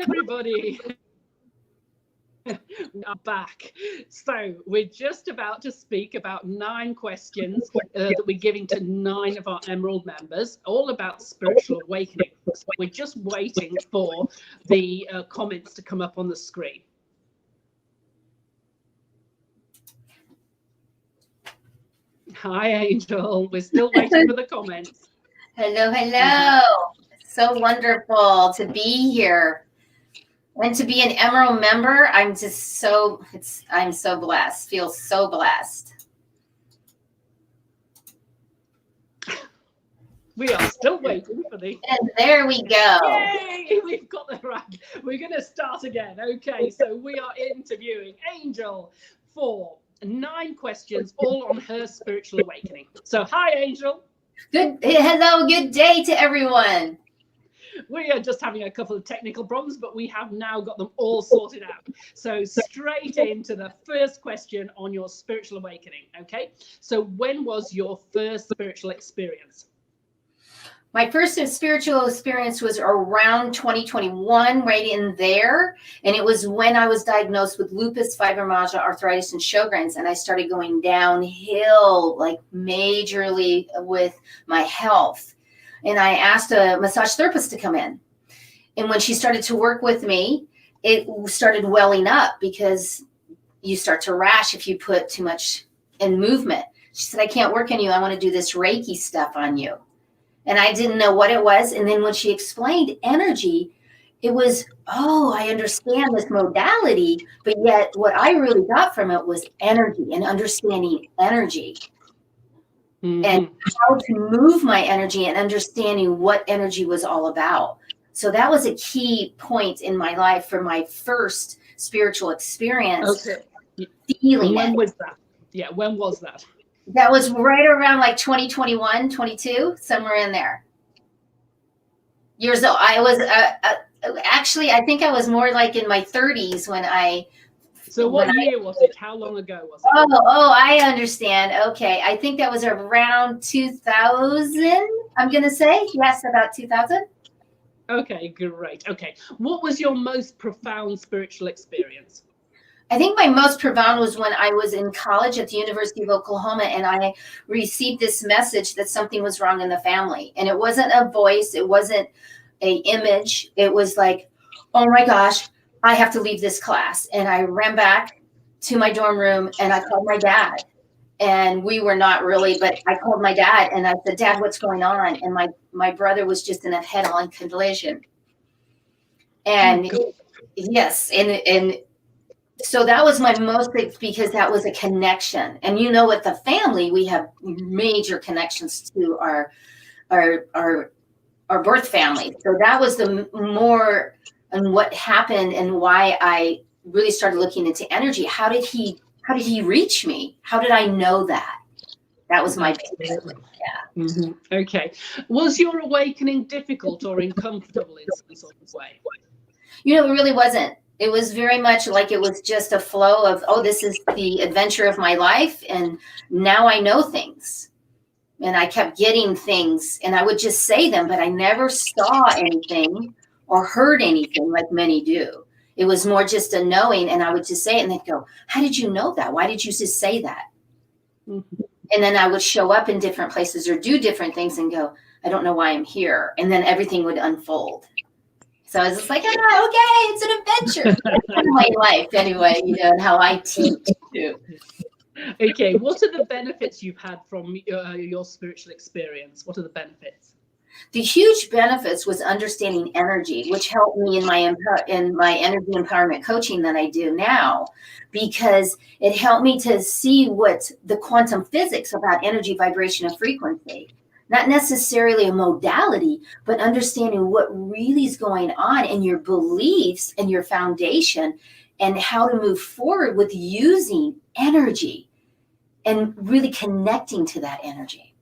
everybody. We are back. So we're just about to speak about 9 questions that we're giving to 9 of our Emerald members, all about spiritual awakening. So we're just waiting for the comments to come up on the screen. Hi, Angel. We're still waiting for the comments. Hello, hello. So wonderful to be here. And to be an Emerald member, I'm so blessed. Feel so blessed. We are still waiting for the... And there we go. Yay! We've got the right. We're going to start again. Okay, so we are interviewing Angel for 9 questions, all on her spiritual awakening. So, hi, Angel. Hello, good day to everyone. We are just having a couple of technical problems, but we have now got them all sorted out. So straight into the first question on your spiritual awakening. Okay, so when was your first spiritual experience? My first spiritual experience was around 2021, right in there. And it was when I was diagnosed with lupus, fibromyalgia, arthritis, and Sjogren's. And I started going downhill, like majorly with my health. And I asked a massage therapist to come in. And when she started to work with me, it started welling up because you start to rash if you put too much in movement. She said, I can't work on you. I want to do this Reiki stuff on you. And I didn't know what it was. And then when she explained energy, it was, oh, I understand this modality. But yet what I really got from it was energy and understanding energy. Mm-hmm. And how to move my energy and understanding what energy was all about. So that was a key point in my life for my first spiritual experience. Okay. Feeling when was that? Yeah, when was that? That was right around like 2021, 22, somewhere in there. Years old. I was actually, I think I was more like in my 30s when I... So what year was it? How long ago was it? Oh, I understand. Okay. I think that was around 2000, I'm going to say. Yes, about 2000. Okay, great. Okay. What was your most profound spiritual experience? I think my most profound was when I was in college at the University of Oklahoma and I received this message that something was wrong in the family. And it wasn't a voice. It wasn't an image. It was like, oh my gosh, I have to leave this class. And I ran back to my dorm room and I called my dad. And we were not really, but I called my dad and I said, Dad, what's going on? And my brother was just in a head-on collision. And yes, and so that was my most big, because that was a connection. And you know, with the family, we have major connections to our birth family. So that was the more and what happened and why I really started looking into energy. How did he reach me? How did I know that? That was my big thing. Yeah. Mm-hmm. Okay. Was your awakening difficult or uncomfortable in some sort of way? You know, it really wasn't. It was very much like it was just a flow of, oh, this is the adventure of my life. And now I know things. And I kept getting things and I would just say them, but I never saw anything or heard anything like many do. It was more just a knowing, and I would just say it and they'd go, how did you know that? Why did you just say that? Mm-hmm. And then I would show up in different places or do different things and go, I don't know why I'm here. And then everything would unfold. So I was just like, okay, it's an adventure. That's kind of my life anyway, you know, and how I teach too. Okay, what are the benefits you've had from your spiritual experience? What are the benefits? The huge benefits was understanding energy, which helped me in my energy empowerment coaching that I do now, because it helped me to see what the quantum physics about energy, vibration, and frequency. Not necessarily a modality, but understanding what really is going on in your beliefs and your foundation and how to move forward with using energy and really connecting to that energy.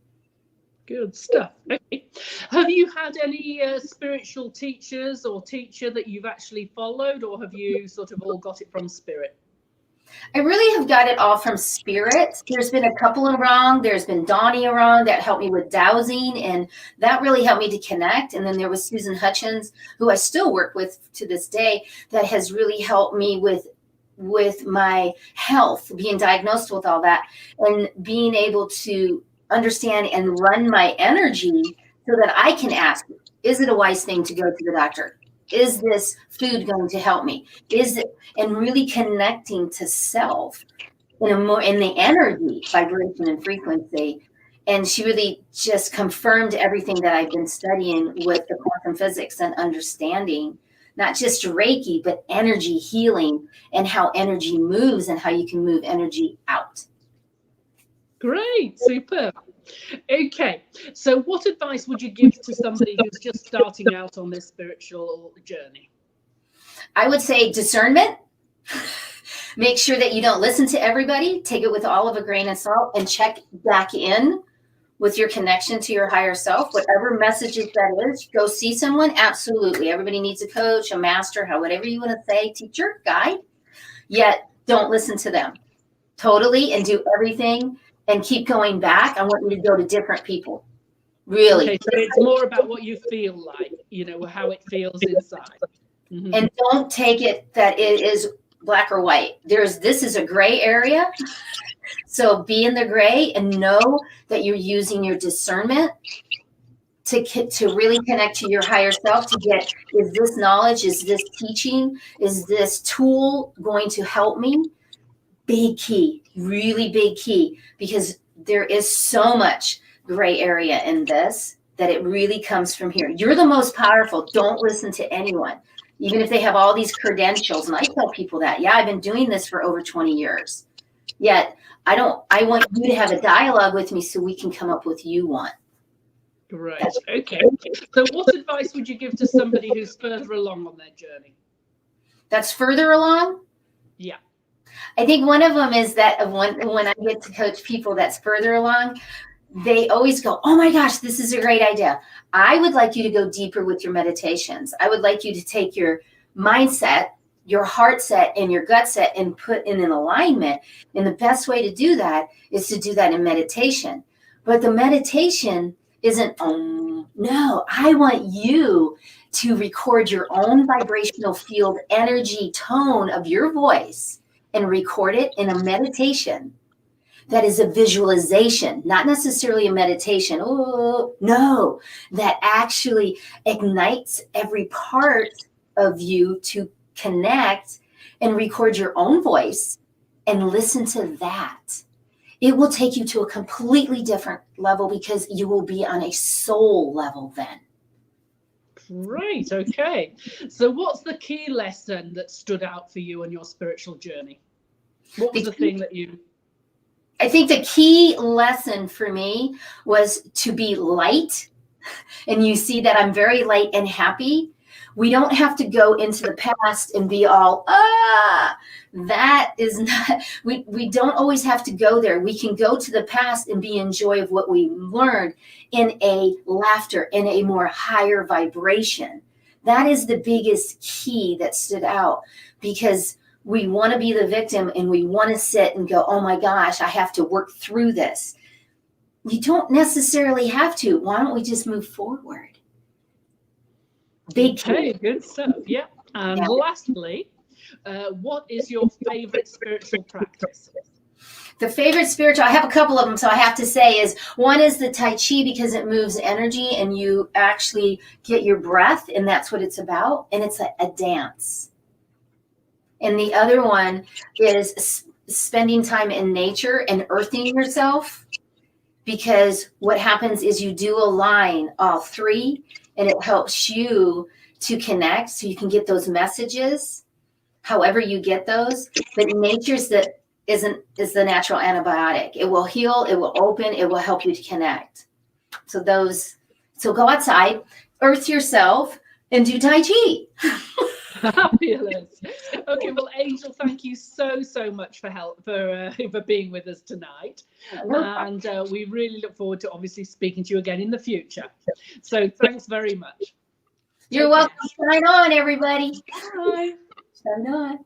Good stuff. Okay. Have you had any spiritual teachers or teacher that you've actually followed, or have you sort of all got it from spirit? I really have got it all from spirit. There's been a couple of wrong. There's been Donnie around that helped me with dowsing, and that really helped me to connect. And then there was Susan Hutchins, who I still work with to this day, that has really helped me with my health, being diagnosed with all that, and being able to understand and run my energy so that I can ask, is it a wise thing to go to the doctor? Is this food going to help me? Is it, and really connecting to self in the energy, vibration, and frequency. And she really just confirmed everything that I've been studying with the quantum physics and understanding, not just Reiki, but energy healing and how energy moves and how you can move energy out. Great, super. Okay, so what advice would you give to somebody who's just starting out on this spiritual journey? I would say discernment. Make sure that you don't listen to everybody. Take it with all of a grain of salt and check back in with your connection to your higher self. Whatever messages that is, go see someone. Absolutely. Everybody needs a coach, a master, whatever you want to say, teacher, guide. Yet don't listen to them totally and do everything. And keep going back. I want you to go to different people. Really. Okay, so it's more about what you feel like, how it feels inside. Mm-hmm. And don't take it that it is black or white. This is a gray area. So be in the gray and know that you're using your discernment to really connect to your higher self, to get, is this knowledge, is this teaching, is this tool going to help me? Big key, really big key, because there is so much gray area in this that it really comes from here. You're the most powerful. Don't listen to anyone, even if they have all these credentials. And I tell people that, yeah, I've been doing this for over 20 years. Yet I want you to have a dialogue with me so we can come up with you one. Great. Okay. So what advice would you give to somebody who's further along on their journey? That's further along? Yeah. I think one of them is that when I get to coach people that's further along, they always go, oh my gosh, this is a great idea. I would like you to go deeper with your meditations. I would like you to take your mindset, your heart set, and your gut set and put in an alignment. And the best way to do that is to do that in meditation. But the meditation isn't, no, I want you to record your own vibrational field energy tone of your voice and record it in a meditation that is a visualization, not necessarily a meditation. Oh, no, that actually ignites every part of you to connect and record your own voice and listen to that. It will take you to a completely different level because you will be on a soul level then. Great. Okay. So what's the key lesson that stood out for you on your spiritual journey? What was the thing that you... I think the key lesson for me was to be light. And you see that I'm very light and happy. We don't have to go into the past and be all, that is not, we don't always have to go there. We can go to the past and be in joy of what we learned in a laughter, in a more higher vibration. That is the biggest key that stood out, because we want to be the victim and we want to sit and go, oh my gosh, I have to work through this. You don't necessarily have to. Why don't we just move forward? Big key. Good stuff. Yeah. And lastly, what is your favorite spiritual practice? The favorite spiritual, I have a couple of them, so I have to say, is one is the Tai Chi, because it moves energy and you actually get your breath, and that's what it's about. And it's a dance. And the other one is spending time in nature and earthing yourself, because what happens is you do align all three, and it helps you to connect so you can get those messages, however you get those. But nature's is the natural antibiotic. It will heal, it will open, it will help you to connect. So go outside, earth yourself, and do Tai Chi. Fabulous. Okay, well, Angel, thank you so much for being with us tonight, and we really look forward to obviously speaking to you again in the future. So thanks very much. You're welcome. Shine on, everybody. Bye. Shine on.